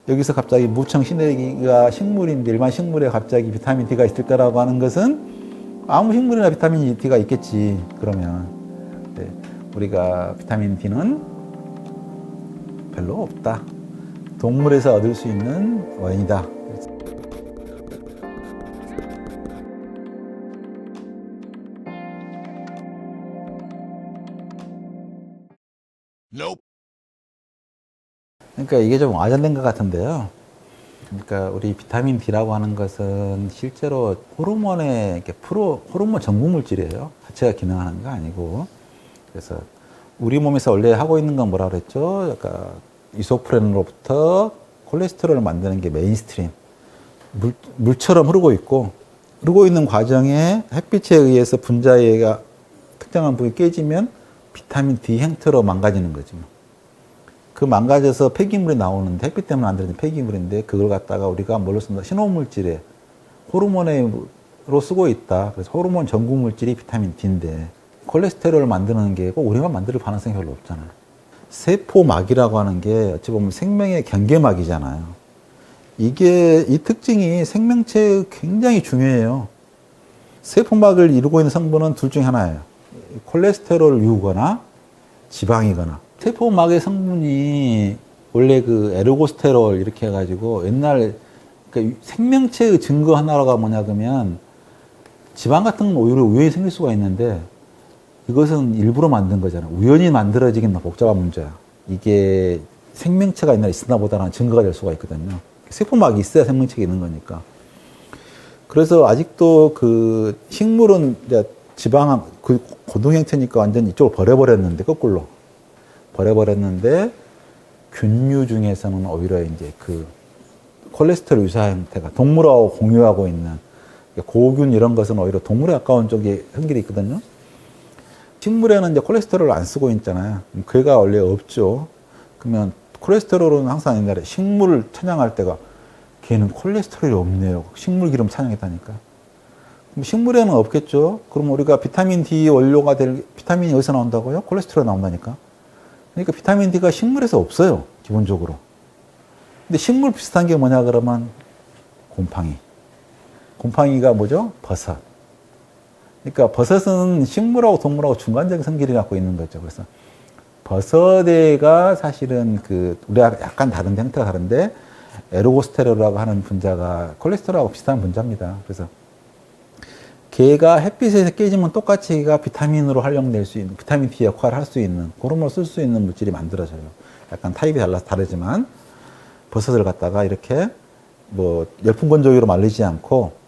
여기서 갑자기 무청 시내기가 식물인데 일반 식물에 갑자기 비타민 D가 있을 거라고 하는 것은 아무 식물이나 비타민 D가 있겠지. 그러면 네, 우리가 비타민 D는 별로 없다. 동물에서 얻을 수 있는 원인이다. 그러니까 이게 좀 와전된 것 같은데요. 그러니까 우리 비타민 D라고 하는 것은 실제로 호르몬의 호르몬 전구 물질이에요. 자체가 기능하는 거 아니고. 그래서 우리 몸에서 원래 하고 있는 건 뭐라 그랬죠? 그러니까 이소프렌으로부터 콜레스테롤을 만드는 게 메인스트림. 물처럼 흐르고 있고, 흐르고 있는 과정에 햇빛에 의해서 분자가 특정한 부분이 깨지면 비타민 D 형태로 망가지는 거죠. 그 망가져서 폐기물이 나오는데, 햇빛 때문에 만들어진 폐기물인데, 그걸 갖다가 우리가 뭘로 쓴다? 신호물질에, 호르몬으로 쓰고 있다. 그래서 호르몬 전구 물질이 비타민 D인데, 콜레스테롤을 만드는 게 꼭 우리만 만들 가능성이 별로 없잖아요. 세포막이라고 하는 게 어찌 보면 생명의 경계막이잖아요. 이 특징이 생명체에 굉장히 중요해요. 세포막을 이루고 있는 성분은 둘 중에 하나예요. 콜레스테롤을 이루거나 지방이거나. 세포막의 성분이 원래 그 에르고스테롤 이렇게 해가지고 옛날 그러니까 생명체의 증거 하나가 뭐냐 그러면 지방 같은 건 오히려 우연히 생길 수가 있는데 이것은 일부러 만든 거잖아요. 우연히 만들어지긴 복잡한 문제야. 이게 생명체가 옛날에 있었나 보다는 증거가 될 수가 있거든요. 세포막이 있어야 생명체가 있는 거니까. 그래서 아직도 그 식물은 이제 지방, 그 고동 형태니까 완전 이쪽을 버려버렸는데, 거꾸로. 버려버렸는데, 균류 중에서는 오히려 이제 그 콜레스테롤 유사 형태가 동물하고 공유하고 있는 고균 이런 것은 오히려 동물에 가까운 쪽에 성질이 있거든요. 식물에는 이제 콜레스테롤을 안 쓰고 있잖아요. 그가 원래 없죠. 그러면 콜레스테롤은 항상 옛날에 식물을 찬양할 때가 걔는 콜레스테롤이 없네요. 식물 기름 찬양했다니까. 그럼 식물에는 없겠죠. 그럼 우리가 비타민 D 원료가 될 비타민이 어디서 나온다고요? 콜레스테롤 나온다니까. 그러니까 비타민 D가 식물에서 없어요. 기본적으로. 근데 식물 비슷한 게 뭐냐 그러면 곰팡이. 곰팡이가 뭐죠? 버섯. 그러니까 버섯은 식물하고 동물하고 중간적인 성질을 갖고 있는 거죠. 그래서 버섯에가 사실은 우리가 약간 다른 형태가 다른데 에르고스테롤이라고 하는 분자가 콜레스테롤하고 비슷한 분자입니다. 그래서 걔가 햇빛에서 깨지면 똑같이 걔가 비타민으로 활용될 수 있는, 비타민 D 역할을 할 수 있는, 호르몬을 쓸 수 있는 물질이 만들어져요. 약간 타입이 달라서 다르지만 버섯을 갖다가 이렇게 뭐 열풍 건조기로 말리지 않고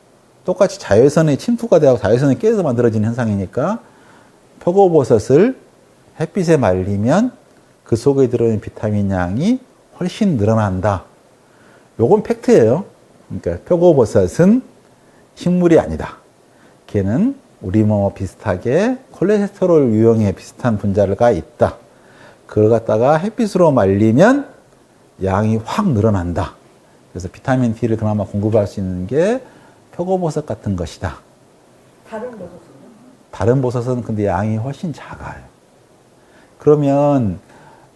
똑같이 자외선에 침투가 되고 자외선에 깨서 만들어지는 현상이니까 표고버섯을 햇빛에 말리면 그 속에 들어있는 비타민 양이 훨씬 늘어난다. 요건 팩트예요. 그러니까 표고버섯은 식물이 아니다. 걔는 우리 몸 비슷하게 콜레스테롤 유형의 비슷한 분자가 있다. 그걸 갖다가 햇빛으로 말리면 양이 확 늘어난다. 그래서 비타민 D를 그나마 공급할 수 있는 게 표고버섯 같은 것이다. 다른 버섯은요? 다른 버섯은 근데 양이 훨씬 작아요. 그러면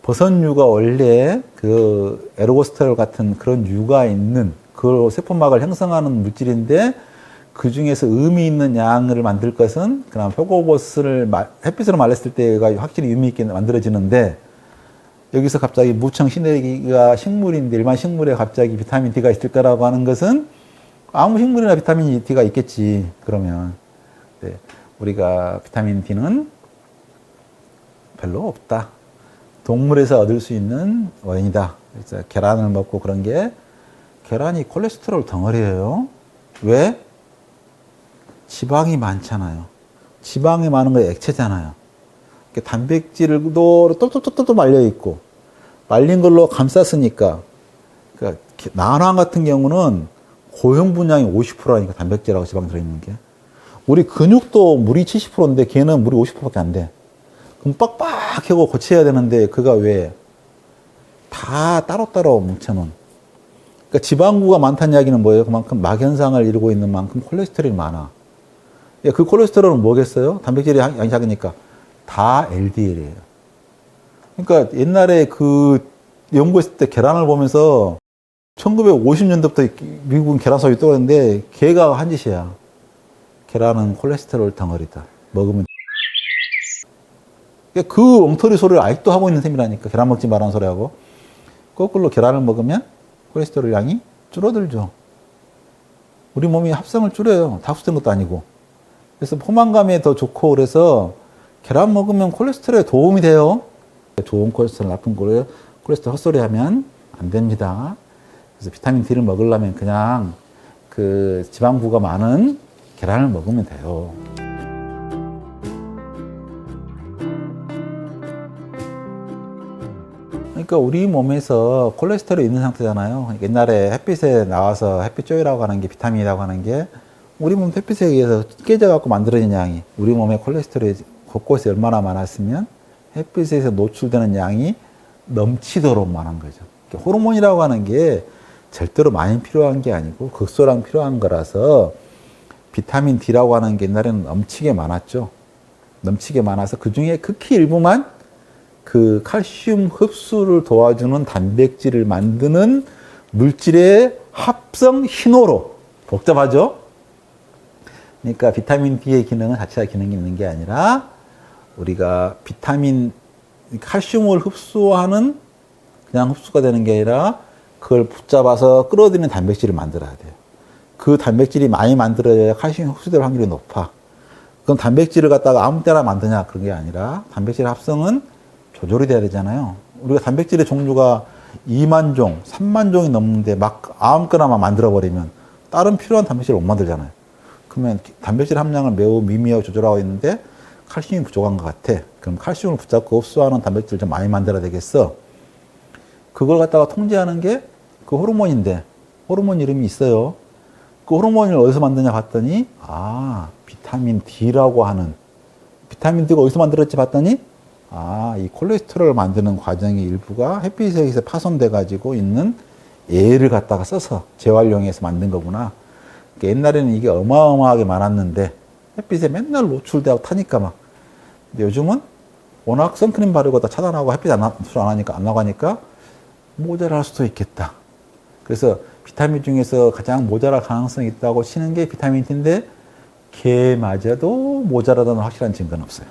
버섯류가 원래 그 에르고스테롤 같은 그런 유가 있는 그 세포막을 형성하는 물질인데 그 중에서 의미 있는 양을 만들 것은 그나마 표고버섯을 햇빛으로 말렸을 때가 확실히 의미 있게 만들어지는데 여기서 갑자기 무청 시내기가 식물인데 일반 식물에 갑자기 비타민 D가 있을 거라고 하는 것은 아무 식물이나 비타민 D가 있겠지. 그러면 네, 우리가 비타민 D는 별로 없다. 동물에서 얻을 수 있는 원인이다. 그래서 계란을 먹고 그런 게 계란이 콜레스테롤 덩어리예요. 왜? 지방이 많잖아요. 지방이 많은 거 액체잖아요. 단백질도 똘똘똘똘 말려 있고 말린 걸로 감쌌으니까 그러니까 난황 같은 경우는 고형 분량이 50%라니까 단백질하고 지방 들어있는 게 우리 근육도 물이 70%인데 걔는 물이 50%밖에 안 돼. 그럼 빡빡하고 고쳐야 되는데 그가 왜 다 따로따로 뭉쳐놓은. 그러니까 지방구가 많다는 이야기는 뭐예요? 그만큼 막현상을 이루고 있는 만큼 콜레스테롤이 많아. 그 콜레스테롤은 뭐겠어요? 단백질이 양이 작으니까 다 LDL이에요. 그러니까 옛날에 그 연구했을 때 계란을 보면서 1950년대부터 미국은 계란 소비 떠오르는데 걔가 한 짓이야. 계란은 콜레스테롤 덩어리다. 먹으면 그 엉터리 소리를 아직도 하고 있는 셈이라니까. 계란 먹지 말라는 소리하고. 거꾸로 계란을 먹으면 콜레스테롤 양이 줄어들죠. 우리 몸이 합성을 줄여요. 다 흡수된 것도 아니고. 그래서 포만감에 더 좋고 그래서 계란 먹으면 콜레스테롤에 도움이 돼요. 좋은 콜레스테롤, 나쁜 콜레스테롤 헛소리 하면 안 됩니다. 그래서 비타민 D를 먹으려면 그냥 그 지방부가 많은 계란을 먹으면 돼요. 그러니까 우리 몸에서 콜레스테롤이 있는 상태잖아요. 옛날에 햇빛에 나와서 햇빛 쪼이라고 하는 게 비타민이라고 하는 게 우리 몸 햇빛에 의해서 깨져갖고 만들어진 양이 우리 몸에 콜레스테롤이 곳곳에 얼마나 많았으면 햇빛에서 노출되는 양이 넘치도록 많은 거죠. 호르몬이라고 하는 게 절대로 많이 필요한 게 아니고 극소량 필요한 거라서 비타민 D라고 하는 게 옛날에는 넘치게 많았죠. 넘치게 많아서 그 중에 극히 일부만 그 칼슘 흡수를 도와주는 단백질을 만드는 물질의 합성 신호로 복잡하죠? 그러니까 비타민 D의 기능은 자체가 기능이 있는 게 아니라 우리가 칼슘을 흡수하는 그냥 흡수가 되는 게 아니라 그걸 붙잡아서 끌어들이는 단백질을 만들어야 돼요. 그 단백질이 많이 만들어져야 칼슘이 흡수될 확률이 높아. 그럼 단백질을 갖다가 아무 때나 만드냐 그런 게 아니라 단백질 합성은 조절이 돼야 되잖아요. 우리가 단백질의 종류가 2만 종, 3만 종이 넘는데 막 아무거나만 만들어버리면 다른 필요한 단백질을 못 만들잖아요. 그러면 단백질 함량을 매우 미미하게 조절하고 있는데 칼슘이 부족한 것 같아. 그럼 칼슘을 붙잡고 흡수하는 단백질을 좀 많이 만들어야 되겠어. 그걸 갖다가 통제하는 게 그 호르몬인데 호르몬 이름이 있어요. 그 호르몬을 어디서 만드냐 봤더니 비타민 D라고 하는 비타민 D가 어디서 만들었지 봤더니 이 콜레스테롤을 만드는 과정의 일부가 햇빛에 의해서 파손돼 가지고 있는 얘를 갖다가 써서 재활용해서 만든 거구나. 그러니까 옛날에는 이게 어마어마하게 많았는데 햇빛에 맨날 노출되고 타니까 막. 근데 요즘은 워낙 선크림 바르고 다 차단하고 햇빛 안 나가니까 모자랄 수도 있겠다. 그래서 비타민 중에서 가장 모자랄 가능성이 있다고 치는 게 비타민 D인데 걔마저도 모자라다는 확실한 증거는 없어요.